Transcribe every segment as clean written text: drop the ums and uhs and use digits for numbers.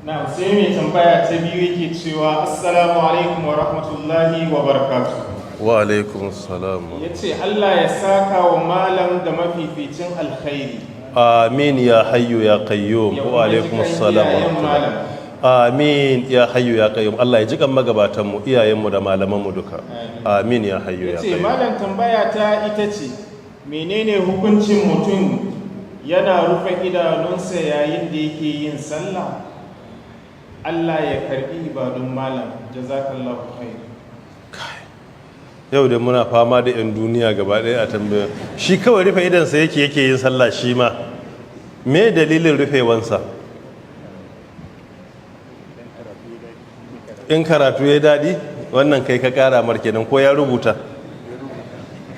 na sai mai tambaya ta biyu yake cewa assalamu alaikum wa rahmatullahi wa barakatuh. Wa alaikum salam. Ya ce Allah ya saka wa malam da mafificin alkhairi. Amin ya hayyu ya qayyum. Wa alaikum salam. Amin ya hayyu ya qayyum. Allah ya jikan magabatanmu, iyayenmu da malamanmu duka. Amin ya hayyu ya qayyum. Ya ce malam tambaya ta ita ce, menene hukuncin mutum yana rufe idanunsa yayin da yake yin sallah? Allah ya karbi ibadun malam, jazakallahu khair. Yau da muna fama da 'yan duniya gaba ɗaya a tambaya, shi kawai rufe idansa yake yin sallah shi ma, me dalilin rufewansa? In karatu ya daɗi wannan kai ka ƙara markenan ko ya rubuta?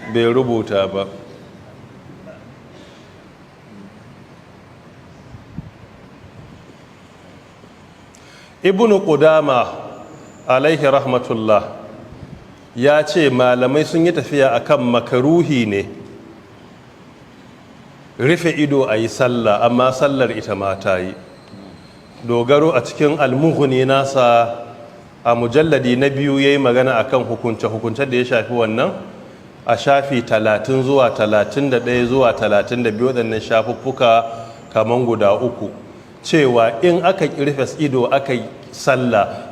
Bai rubuta ba. Ibnu Qudama alaihi rahmatullah ya ce malamai sun yi tafiya akan makaruhi ne rufe ido a yi sallah, amma sallar ita ma ta yi. Dogaro a cikin almughni nasa a mujalladi na 2 ya yi magana akan hukunce da ya shafi wannan a shafi 30 zuwa 31 zuwa 32 waɗannan shafuffuka kaman guda 3, cewa in aka rufe ido aka yi sallah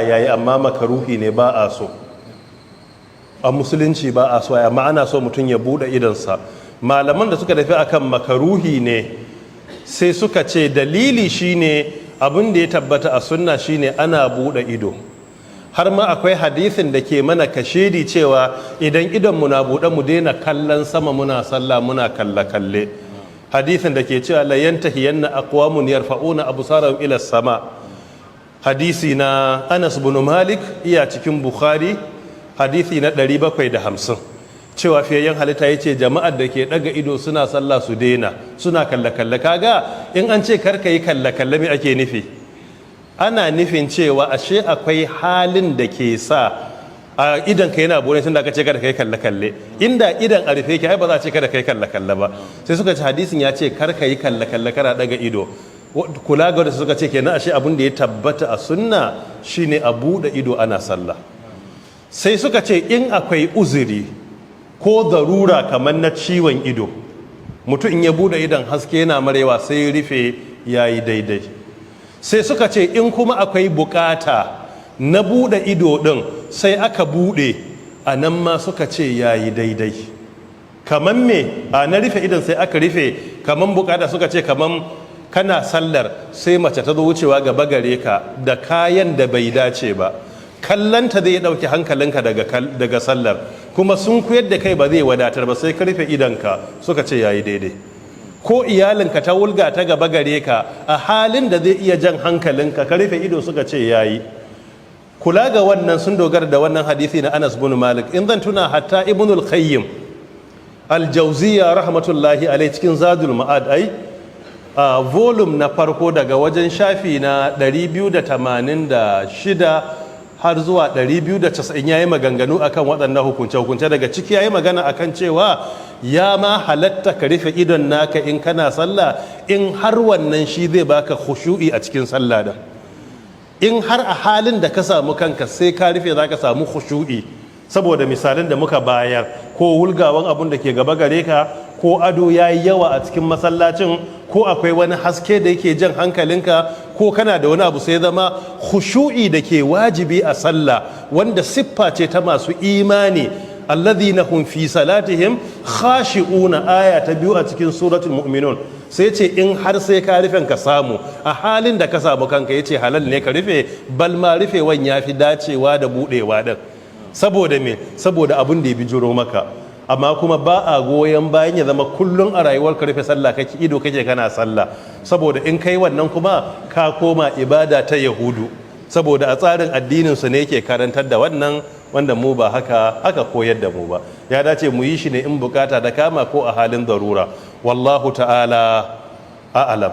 ya yi, amma makaruhi ne, ba a so a musulunci, ba a so, amma ana so mutum ya buɗe idonsa. Malaman da suka tafi akan makaruhi ne sai suka ce dalili shine abin da ya tabbata a sunna shine ana buɗe ido. Har ma akwai hadisin da ke mana kashedi cewa idan idonmu na buɗe mu daina kallon sama muna sallah muna kalle hadisin da ke cewa la yantahiyanna aqwamun yarfa'una absarahum ila sama. Hadisi na Anas bin Malik iya cikin Bukhari, hadisi na 750, cewa fiyayyen halitta yace jama'ar da ke daga ido suna sallah su daina, suna kalle kaga in an ce karka yi kalle me ake nufi? Ana nufin cewa ashe akwai halin da ke sa a idan ka yana bone tun da aka ce kada kai kalle inda idan a rufe ki ai ba za a ce kada kai kalle ba. Sai suka ce hadisin ya ce kar ka yi kalle kana daga ido. Kula ga wanda suka ce kenan ashe abin da ya tabbata a sunna shine a bude ido ana sallah. Sai suka ce in akwai uzuri ko zarura kamar na ciwon ido, mutum in ya bude idan haske yana marewa sai rufe yayi daidai. Sai suka ce in kuma akwai bukata na bude ido din sai aka bude, a nan ma suka ce yayi daidai. Kaman me a na rufe idan sai aka rufe, kaman bukata suka ce kaman kana sallar sai mace ta zo wucewa gaba gare ka da kayan da bai dace ba, kallanta zai dauki hankalinka daga sallar, kuma sun koyar da kai ba zai wadatar ba, sai ka rufe idanka, suka ce yayi daidai. Ko iyalinka ta wulga ta gaba gare ka a halin da zai iya jan hankalinka, ka rufe ido, suka ce yayi. Kula ga wannan sun dogara da wannan hadisi na Anas bin Malik. In zan tuna hatta Ibn al-Qayyim al-Jawziyya rahmatullahi alayhi cikin Zadul Ma'ad a volume na farko daga wajen shafi na 286 har zuwa 290 yayi maganganu akan waɗannan hukunce daga ciki yayi magana akan cewa ya ma halatta ka rufe idon naka in kana sallah in har wannan shi zai baka khushu'i a cikin sallah da. In har a halin da ka samu kanka sai ka rufe za ka samu khushu'i, saboda misalin da muka bayar, ko wulgawan abun da ke gaba gare ka, ko ado ya yi yawa a cikin masallacin, ko akwai wani haske da yake jan hankalinka, ko kana da wani abu sai zama khushu'i da ke wajibi a sallah, wanda siffa ce ta masu imani, alladhina hum fi salatihim khashi'una, aya ta 2 a cikin suratul mu'minun. Sai ce in har sai ka rufe ka samu a halin da ka samu kanka, yace halal ne ka rufe, bal ma rufewan yafi dacewa da budewa din. Saboda me? Saboda abin da ya bijiro maka. Amma kuma ba a goyon bayan ya zama kullum a rayuwar ka rufe sallah kake ido kake kana sallah, saboda in kai wannan kuma ka koma ibada ta yahudu, saboda a tsarin addinin su ne yake karantar da wannan, wanda mu ba haka aka koyar da mu ba. Ya dace mu yi shi ne in bukata da kama ko a halin darura. Wallahu ta'ala a'lam.